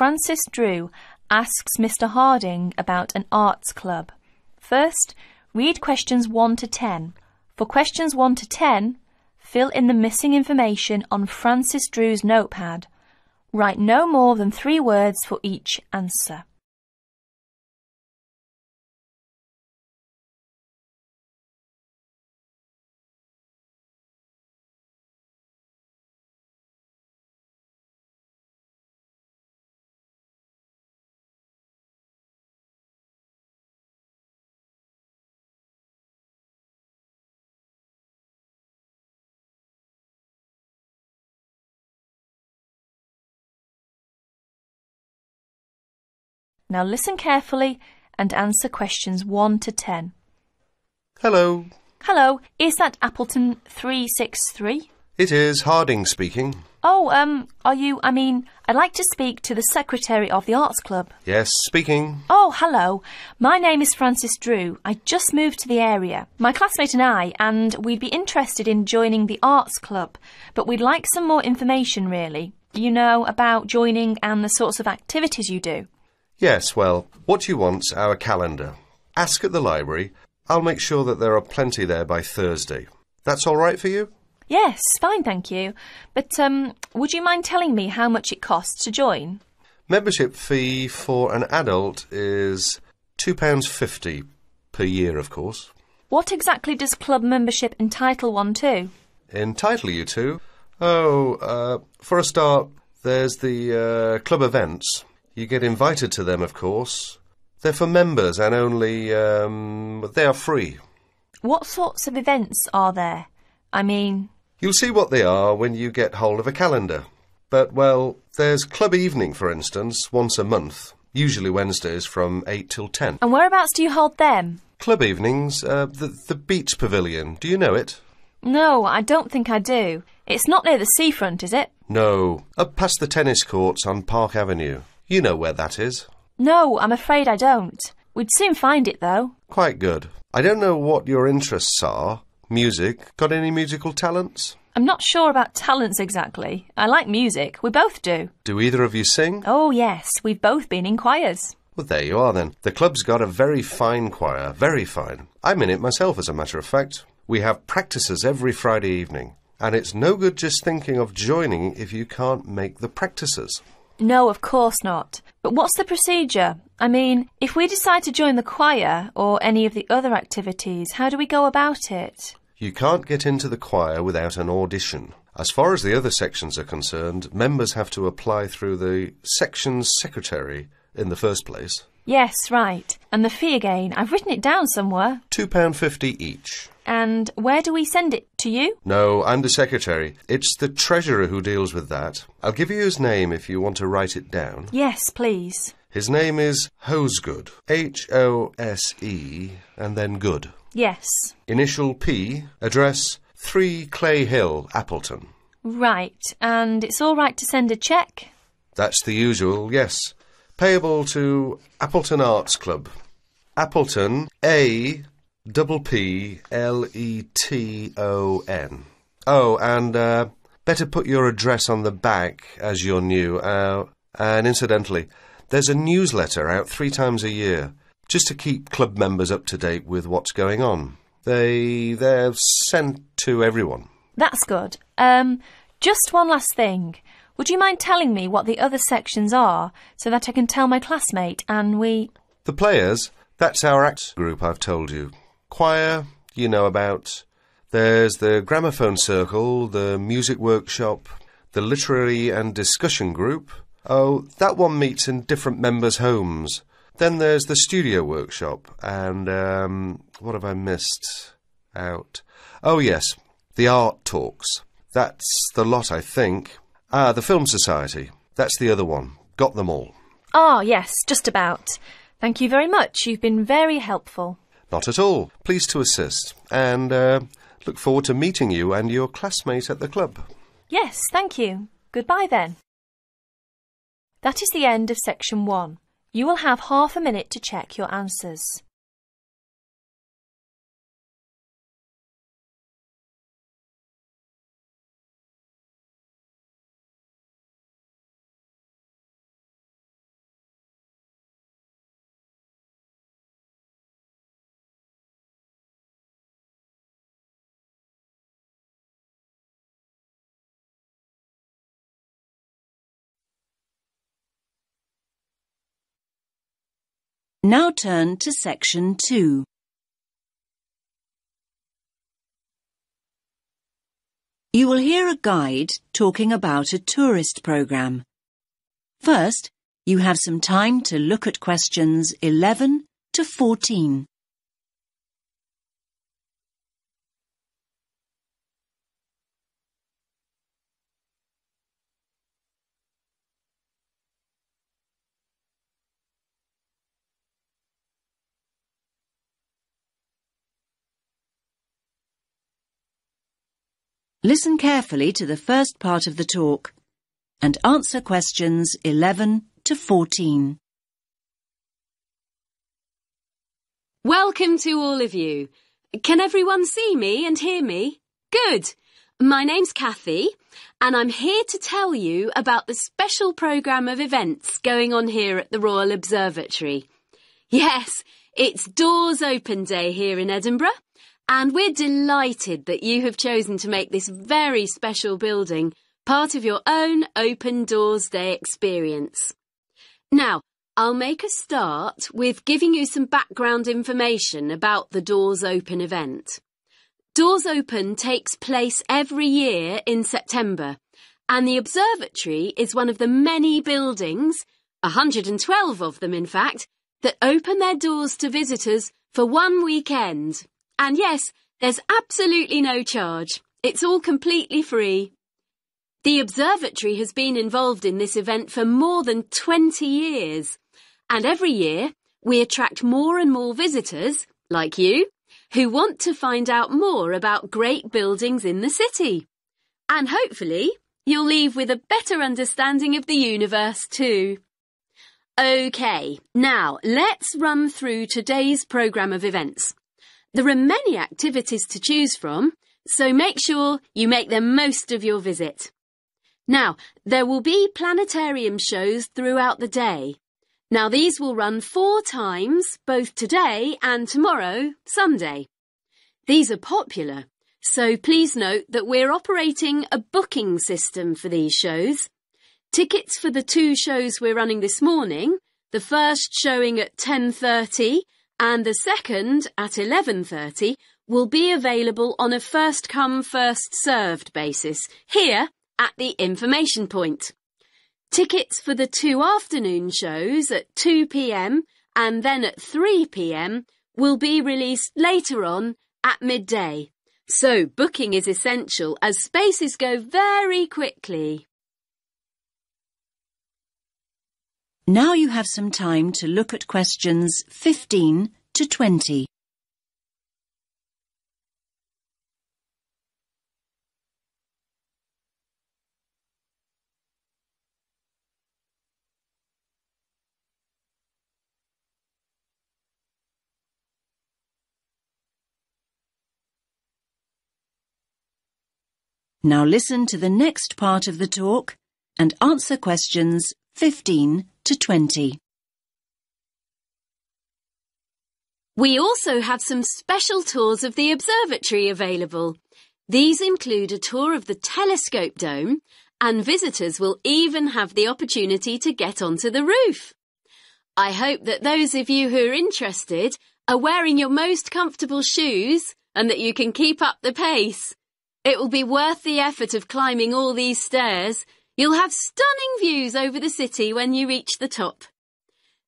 Francis Drew asks Mr. Harding about an arts club. First, read questions 1 to 10. For questions 1 to 10, fill in the missing information on Francis Drew's notepad. Write no more than 3 words for each answer. Now listen carefully and answer questions 1 to 10. Hello. Hello, is that Appleton 363? It is Harding speaking. Oh, I'd like to speak to the secretary of the Arts Club. Yes, speaking. Oh, hello. My name is Francis Drew. I just moved to the area. My classmate and we'd be interested in joining the Arts Club, but we'd like some more information, really. You know, about joining and the sorts of activities you do. Yes, well, what you want's our calendar. Ask at the library. I'll make sure that there are plenty there by Thursday. That's all right for you? Yes, fine, thank you. But would you mind telling me how much it costs to join? Membership fee for an adult is £2.50 per year, of course. What exactly does club membership entitle one to? Entitle you to? For a start, there's the club events. You get invited to them, of course. They're for members and only, they are free. What sorts of events are there? You'll see what they are when you get hold of a calendar. But, well, there's club evening, for instance, once a month, usually Wednesdays from 8 till 10. And whereabouts do you hold them? Club evenings, the beach pavilion. Do you know it? No, I don't think I do. It's not near the seafront, is it? No, up past the tennis courts on Park Avenue. You know where that is. No, I'm afraid I don't. We'd soon find it, though. Quite good. I don't know what your interests are. Music. Got any musical talents? I'm not sure about talents exactly. I like music. We both do. Do either of you sing? Oh, yes. We've both been in choirs. Well, there you are, then. The club's got a very fine choir. Very fine. I'm in it myself, as a matter of fact. We have practices every Friday evening. And it's no good just thinking of joining if you can't make the practices. No, of course not. But what's the procedure? If we decide to join the choir or any of the other activities, how do we go about it? You can't get into the choir without an audition. As far as the other sections are concerned, members have to apply through the section's secretary in the first place. Yes, right. And the fee again, I've written it down somewhere. £2.50 each. And where do we send it? To you? No, I'm the secretary. It's the treasurer who deals with that. I'll give you his name if you want to write it down. Yes, please. His name is Hosegood. Hose and then Good. Yes. Initial P, address 3 Clay Hill, Appleton. Right. And it's all right to send a cheque? That's the usual, yes. Payable to Appleton Arts Club. Appleton, Appleton. Oh, and better put your address on the back as you're new. And incidentally, there's a newsletter out 3 times a year, just to keep club members up to date with what's going on. They're sent to everyone. That's good. Just one last thing. Would you mind telling me what the other sections are, so that I can tell my classmate and we... The players, that's our act group I've told you. Choir, you know about. There's the gramophone circle, the music workshop, the literary and discussion group. Oh, that one meets in different members' homes. Then there's the studio workshop, and, what have I missed out? Oh, yes, the art talks. That's the lot, I think. The Film Society. That's the other one. Got them all. Ah, yes, just about. Thank you very much. You've been very helpful. Not at all. Pleased to assist. And look forward to meeting you and your classmate at the club. Yes, thank you. Goodbye then. That is the end of section 1. You will have half a minute to check your answers. Now turn to Section 2. You will hear a guide talking about a tourist programme. First, you have some time to look at questions 11 to 14. Listen carefully to the first part of the talk and answer questions 11 to 14. Welcome to all of you. Can everyone see me and hear me? Good. My name's Kathy, and I'm here to tell you about the special programme of events going on here at the Royal Observatory. Yes, it's Doors Open Day here in Edinburgh, and we're delighted that you have chosen to make this very special building part of your own Open Doors Day experience. Now, I'll make a start with giving you some background information about the Doors Open event. Doors Open takes place every year in September, and the observatory is one of the many buildings, 112 of them in fact, that open their doors to visitors for one weekend. And yes, there's absolutely no charge. It's all completely free. The observatory has been involved in this event for more than 20 years. And every year, we attract more and more visitors, like you, who want to find out more about great buildings in the city. And hopefully, you'll leave with a better understanding of the universe too. OK, now let's run through today's programme of events. There are many activities to choose from, so make sure you make the most of your visit. Now, there will be planetarium shows throughout the day. Now, these will run 4 times, both today and tomorrow, Sunday. These are popular, so please note that we're operating a booking system for these shows. Tickets for the 2 shows we're running this morning, the first showing at 10:30 and the second at 11:30, will be available on a first-come, first-served basis here at the information point. Tickets for the 2 afternoon shows at 2 p.m. and then at 3 p.m. will be released later on at midday. So booking is essential as spaces go very quickly. Now you have some time to look at questions 15 to 20. Now listen to the next part of the talk and answer questions 15 to 20. We also have some special tours of the observatory available. These include a tour of the telescope dome, and visitors will even have the opportunity to get onto the roof. I hope that those of you who are interested are wearing your most comfortable shoes and that you can keep up the pace. It will be worth the effort of climbing all these stairs. You'll have stunning views over the city when you reach the top.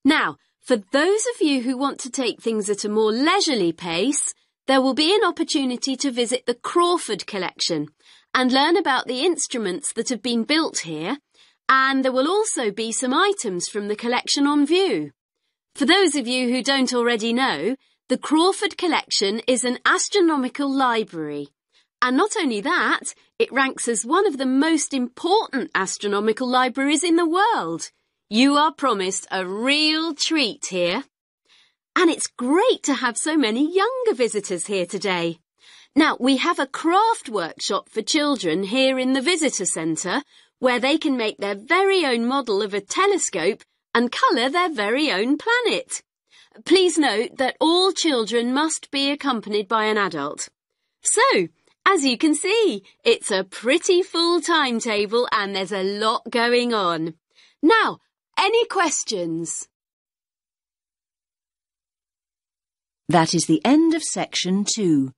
Now, for those of you who want to take things at a more leisurely pace, there will be an opportunity to visit the Crawford collection and learn about the instruments that have been built here, and there will also be some items from the collection on view. For those of you who don't already know, the Crawford collection is an astronomical library. And not only that, it ranks as one of the most important astronomical libraries in the world. You are promised a real treat here. And it's great to have so many younger visitors here today. Now, we have a craft workshop for children here in the visitor centre where they can make their very own model of a telescope and colour their very own planet. Please note that all children must be accompanied by an adult. So, as you can see, it's a pretty full timetable and there's a lot going on. Now, any questions? That is the end of section 2.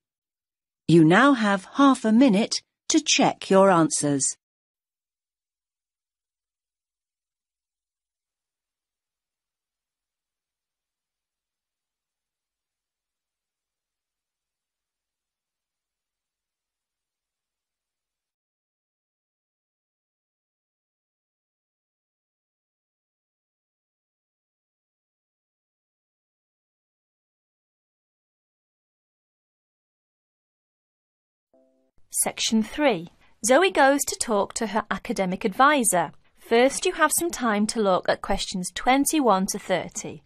You now have half a minute to check your answers. Section 3. Zoe goes to talk to her academic advisor. First, you have some time to look at questions 21 to 30.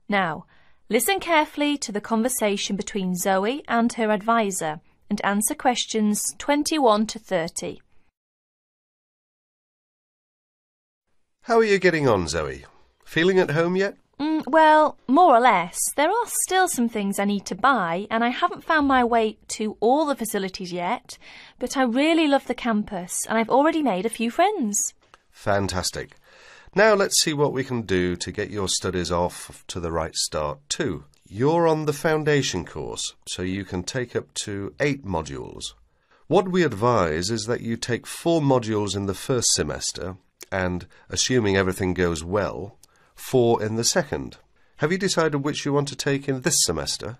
Now, listen carefully to the conversation between Zoe and her advisor and answer questions 21 to 30. How are you getting on, Zoe? Feeling at home yet? Well, more or less. There are still some things I need to buy, and I haven't found my way to all the facilities yet, but I really love the campus, and I've already made a few friends. Fantastic. Now let's see what we can do to get your studies off to the right start too. You're on the foundation course, so you can take up to 8 modules. What we advise is that you take 4 modules in the first semester and, assuming everything goes well, 4 in the second. Have you decided which you want to take in this semester?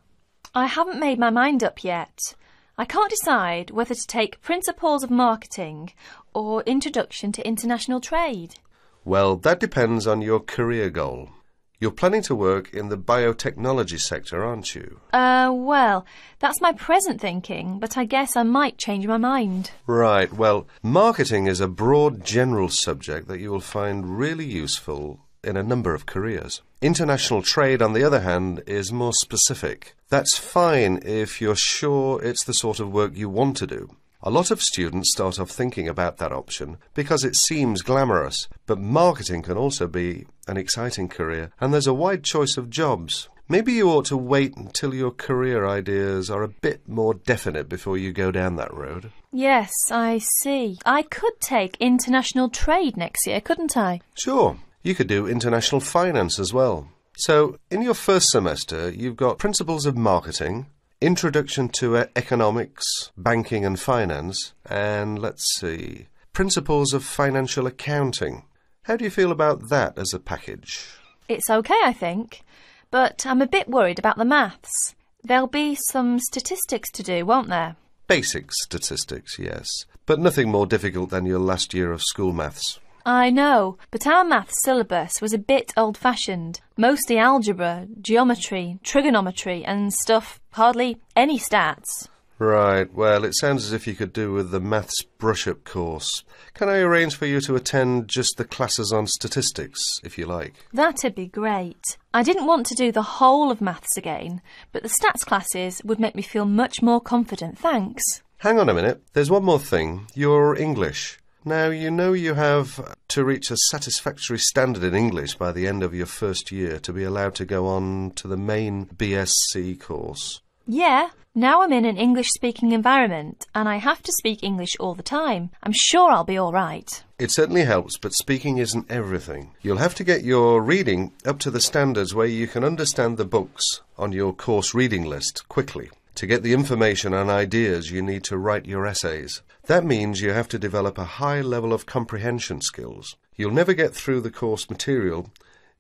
I haven't made my mind up yet. I can't decide whether to take Principles of Marketing or Introduction to International Trade. Well, that depends on your career goal. You're planning to work in the biotechnology sector, aren't you? Well, that's my present thinking, but I guess I might change my mind. Right, well, marketing is a broad general subject that you will find really useful in a number of careers. International trade, on the other hand, is more specific. That's fine if you're sure it's the sort of work you want to do. A lot of students start off thinking about that option because it seems glamorous, but marketing can also be an exciting career, and there's a wide choice of jobs. Maybe you ought to wait until your career ideas are a bit more definite before you go down that road. Yes, I see. I could take international trade next year, couldn't I? Sure. You could do international finance as well. So, in your first semester, you've got Principles of Marketing, Introduction to Economics, Banking and Finance, and let's see, Principles of Financial Accounting. How do you feel about that as a package? It's okay, I think, but I'm a bit worried about the maths. There'll be some statistics to do, won't there? Basic statistics, yes, but nothing more difficult than your last year of school maths. I know, but our maths syllabus was a bit old-fashioned. Mostly algebra, geometry, trigonometry and stuff, hardly any stats. Right, well, it sounds as if you could do with the maths brush-up course. Can I arrange for you to attend just the classes on statistics, if you like? That'd be great. I didn't want to do the whole of maths again, but the stats classes would make me feel much more confident, thanks. Hang on a minute, there's one more thing. You're English. Now, you know you have to reach a satisfactory standard in English by the end of your first year to be allowed to go on to the main BSc course. Yeah, now I'm in an English-speaking environment and I have to speak English all the time. I'm sure I'll be all right. It certainly helps, but speaking isn't everything. You'll have to get your reading up to the standards where you can understand the books on your course reading list quickly. To get the information and ideas, you need to write your essays. That means you have to develop a high level of comprehension skills. You'll never get through the course material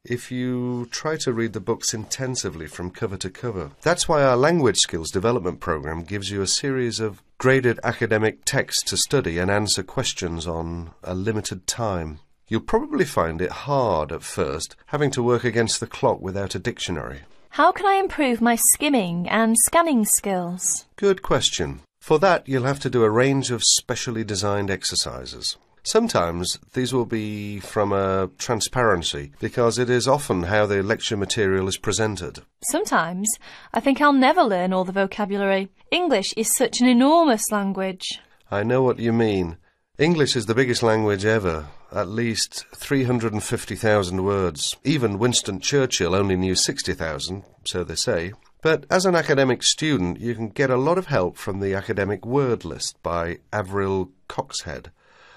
if you try to read the books intensively from cover to cover. That's why our language skills development program gives you a series of graded academic texts to study and answer questions on a limited time. You'll probably find it hard at first, having to work against the clock without a dictionary. How can I improve my skimming and scanning skills? Good question. For that, you'll have to do a range of specially designed exercises. Sometimes these will be from a transparency, because it is often how the lecture material is presented. Sometimes I think I'll never learn all the vocabulary. English is such an enormous language. I know what you mean. English is the biggest language ever, at least 350,000 words. Even Winston Churchill only knew 60,000, so they say. But as an academic student, you can get a lot of help from the academic word list by Avril Coxhead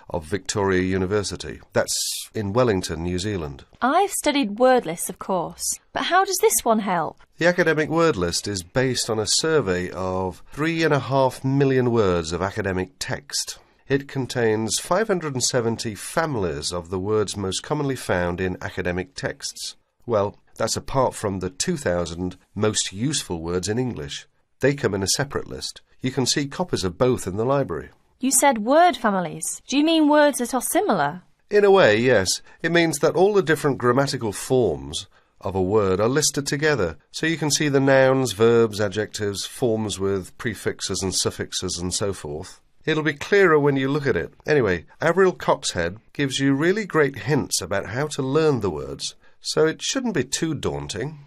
of Victoria University. That's in Wellington, New Zealand. I've studied word lists, of course, but how does this one help? The academic word list is based on a survey of 3.5 million words of academic text. It contains 570 families of the words most commonly found in academic texts. Well, that's apart from the 2,000 most useful words in English. They come in a separate list. You can see copies of both in the library. You said word families. Do you mean words that are similar? In a way, yes. It means that all the different grammatical forms of a word are listed together, so you can see the nouns, verbs, adjectives, forms with prefixes and suffixes and so forth. It'll be clearer when you look at it. Anyway, Avril Coxhead gives you really great hints about how to learn the words, so it shouldn't be too daunting.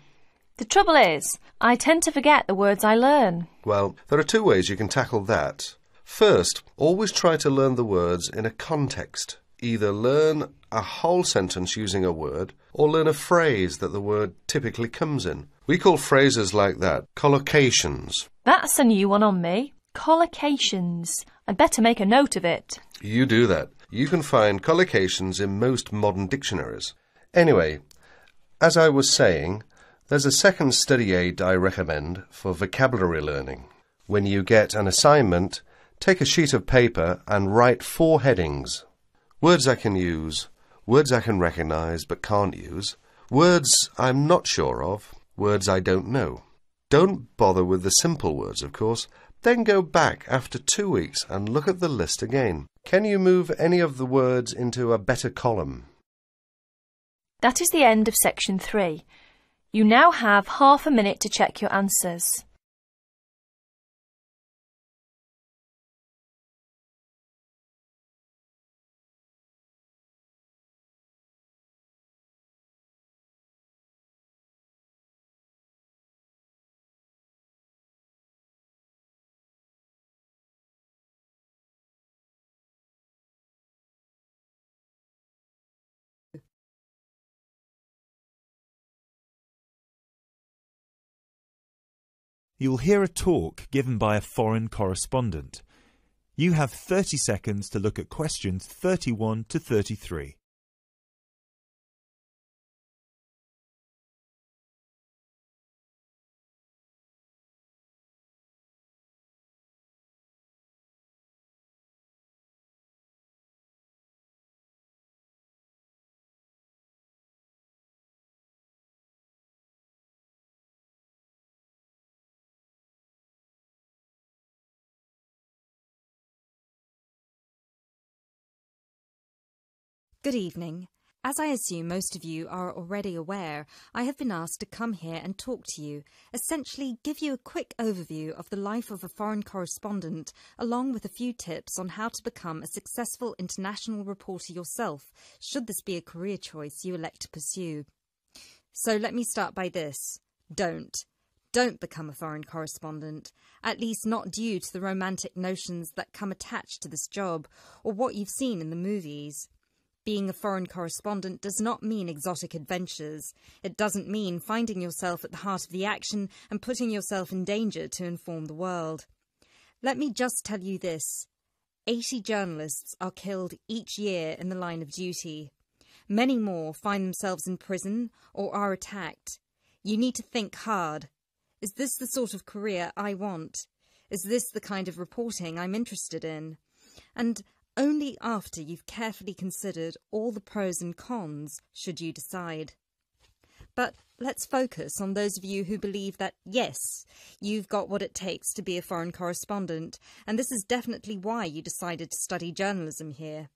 The trouble is, I tend to forget the words I learn. Well, there are two ways you can tackle that. First, always try to learn the words in a context. Either learn a whole sentence using a word, or learn a phrase that the word typically comes in. We call phrases like that collocations. That's a new one on me. Collocations. I'd better make a note of it. You do that. You can find collocations in most modern dictionaries. Anyway, as I was saying, there's a second study aid I recommend for vocabulary learning. When you get an assignment, take a sheet of paper and write 4 headings. Words I can use, words I can recognise but can't use, words I'm not sure of, words I don't know. Don't bother with the simple words, of course. Then go back after 2 weeks and look at the list again. Can you move any of the words into a better column? That is the end of section 3. You now have half a minute to check your answers. You'll hear a talk given by a foreign correspondent. You have 30 seconds to look at questions 31 to 33. Good evening. As I assume most of you are already aware, I have been asked to come here and talk to you, essentially give you a quick overview of the life of a foreign correspondent, along with a few tips on how to become a successful international reporter yourself, should this be a career choice you elect to pursue. So let me start by this. Don't become a foreign correspondent, at least not due to the romantic notions that come attached to this job, or what you've seen in the movies. Being a foreign correspondent does not mean exotic adventures. It doesn't mean finding yourself at the heart of the action and putting yourself in danger to inform the world. Let me just tell you this. 80 journalists are killed each year in the line of duty. Many more find themselves in prison or are attacked. You need to think hard. Is this the sort of career I want? Is this the kind of reporting I'm interested in? And only after you've carefully considered all the pros and cons should you decide. But let's focus on those of you who believe that, yes, you've got what it takes to be a foreign correspondent, and this is definitely why you decided to study journalism here.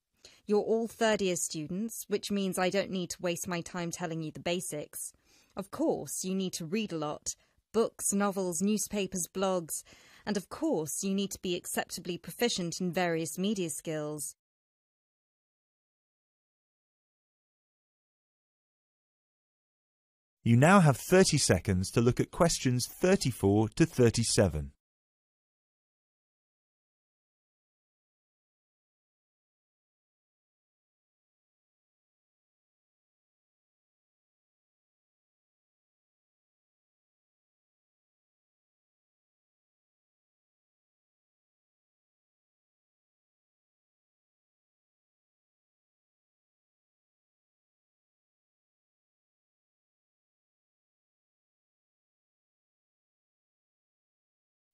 You're all third-year students, which means I don't need to waste my time telling you the basics. Of course, you need to read a lot. Books, novels, newspapers, blogs. And of course, you need to be acceptably proficient in various media skills. You now have 30 seconds to look at questions 34 to 37.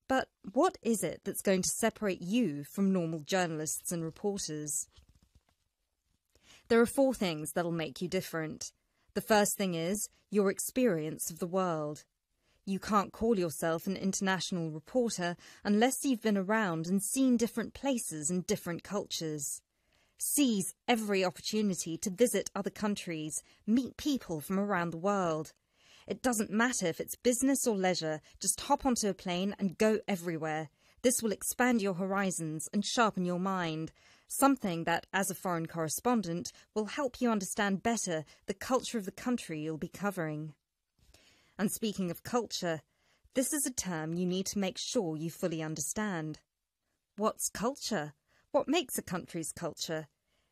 But what is it that's going to separate you from normal journalists and reporters? There are 4 things that'll make you different. The first thing is your experience of the world. You can't call yourself an international reporter unless you've been around and seen different places and different cultures. Seize every opportunity to visit other countries, meet people from around the world. It doesn't matter if it's business or leisure, just hop onto a plane and go everywhere. This will expand your horizons and sharpen your mind, something that, as a foreign correspondent, will help you understand better the culture of the country you'll be covering. And speaking of culture, this is a term you need to make sure you fully understand. What's culture? What makes a country's culture?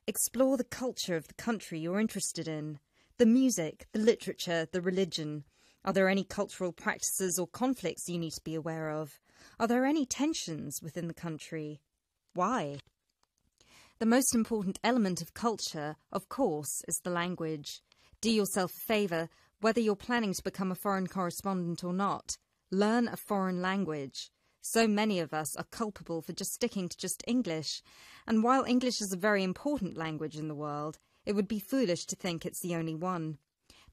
Explore the culture of the country you're interested in. The music, the literature, the religion. Are there any cultural practices or conflicts you need to be aware of? Are there any tensions within the country? Why? The most important element of culture, of course, is the language. Do yourself a favour, whether you're planning to become a foreign correspondent or not. Learn a foreign language. So many of us are culpable for just sticking to just English. And while English is a very important language in the world, it would be foolish to think it's the only one.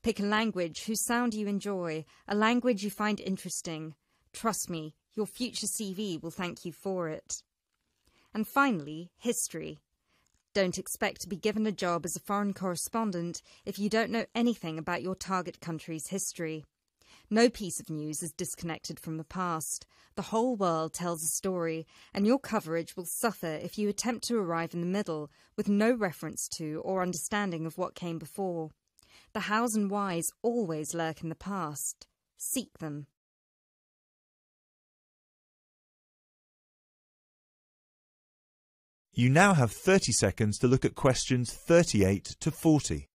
Pick a language whose sound you enjoy, a language you find interesting. Trust me, your future CV will thank you for it. And finally, history. Don't expect to be given a job as a foreign correspondent if you don't know anything about your target country's history. No piece of news is disconnected from the past. The whole world tells a story, and your coverage will suffer if you attempt to arrive in the middle with no reference to or understanding of what came before. The hows and whys always lurk in the past. Seek them. You now have 30 seconds to look at questions 38 to 40.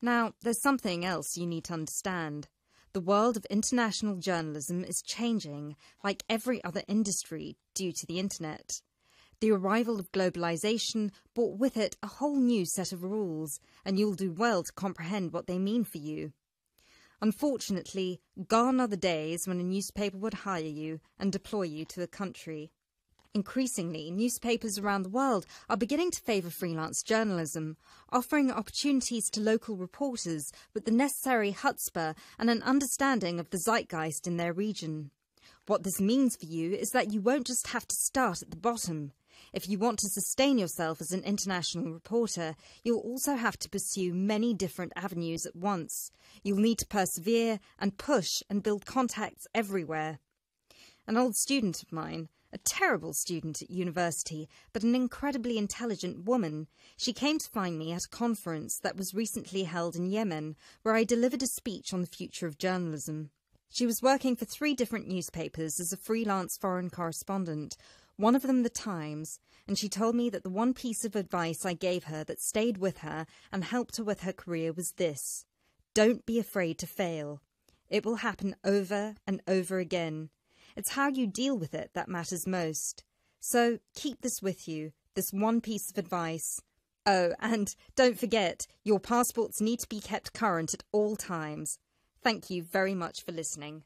Now, there's something else you need to understand. The world of international journalism is changing, like every other industry, due to the internet. The arrival of globalization brought with it a whole new set of rules, and you'll do well to comprehend what they mean for you. Unfortunately, gone are the days when a newspaper would hire you and deploy you to a country. Increasingly, newspapers around the world are beginning to favour freelance journalism, offering opportunities to local reporters with the necessary chutzpah and an understanding of the zeitgeist in their region. What this means for you is that you won't just have to start at the bottom. If you want to sustain yourself as an international reporter, you'll also have to pursue many different avenues at once. You'll need to persevere and push and build contacts everywhere. An old student of mine, a terrible student at university, but an incredibly intelligent woman. She came to find me at a conference that was recently held in Yemen, where I delivered a speech on the future of journalism. She was working for 3 different newspapers as a freelance foreign correspondent, one of them The Times, and she told me that the one piece of advice I gave her that stayed with her and helped her with her career was this: don't be afraid to fail. It will happen over and over again. It's how you deal with it that matters most. So keep this with you, this one piece of advice. Oh, and don't forget, your passports need to be kept current at all times. Thank you very much for listening.